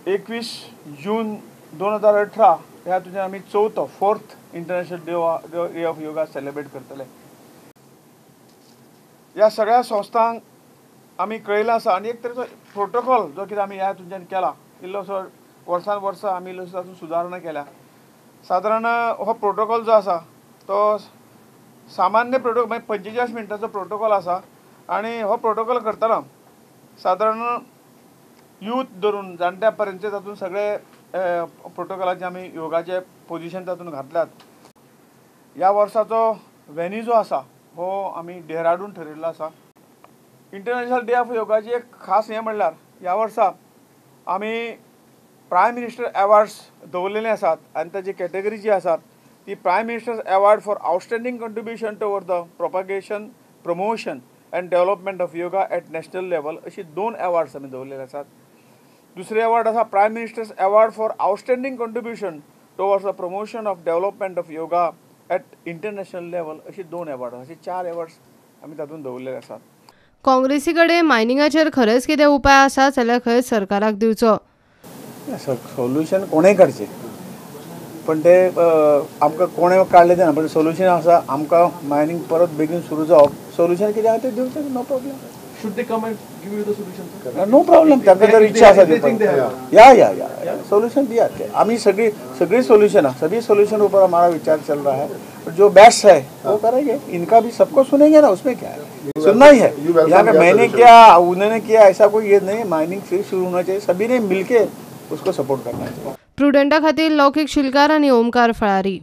21 जून 2018 ह्या तुझे आम्ही 4th international day of yoga celebrate करतले। ह्या सगळ्या संस्थांक आम्ही कळयला आसा आणि एक तरेचो प्रोटोकॉल जो कितें आमी ह्या तुमच्यान केला इल्लोसो वर्सान वर्स आमी इल्लोसो तातूंत सुदारणा केल्या। सादारण हो प्रोटोकॉल जो आसा तो सामान्य प्रोटोकॉल म्हणजे 45 मिनटांचो प्रोटोकॉल आसा आणि हो प्रोटोकॉल करतना सादारण यूथ धरून जाणट्या पर्यंतचे तातूंत सगळे प्रोटोकॉलाचे आमी योगाचे पोजिशन तातूंत घातल्यात। ह्या वर्साचो वेन्यू जो आसा हो आमी डेहराडून ठरयल्लो आसा। इंटरनॅशनल डे ऑफ योगाची एक खास हें म्हणल्यार ह्या वर्सा आमी प्रायम मिनिस्टर अवॉर्ड्स दवरलेले आसात आनी ताची कॅटेगरी जी आसात ती prime minister's award for outstanding contribution toward the propagation promotion and development of yoga at national level अशी 2 अवॉर्ड्स आमी दवरलेले आसात। दुसरे अवॉर्ड आसा prime minister's award for outstanding contribution towards the promotion of development of yoga at international level अशी 2 award अशी 4 awards आमी तातूंत दवरलेले आसात। काँग्रेसी कडेन मायनिंगाचेर खरेंच कितें उपाय आसा जाल्यार खंय सरकाराक दिवचो। सोल्युशन कोणेय काडचें पण ते आमकां कोणें काडलें तें ना पण सोल्युशन आसा आमकां मायनिंग परत बेगीन सुरू जावप सोल्युशन कितें आसा तें दिवचें no problem. Should they come and give you the solution? No problem तांकां जर इच्छा आसा या सोल्यूशन दिया आमी सगळी सोल्यूशन सभी सोल्यूशन ऊपर हमारा विचार चल रहा है जो बेस्ट है वो करेंगे। इनका भी सबको सुनेंगे ना उसमें क्या है सुनना ही है। यहाँ पे मैंने किया उन्होंने किया ऐसा कोई ये नहीं। माइनिंग फिर शुरू होना चाहिए सभी ने मिलके उसको सपोर्ट करना चाहिए। प्रुडंटा खातीर लौकिक शिलकार आनी ओमकार फळारी।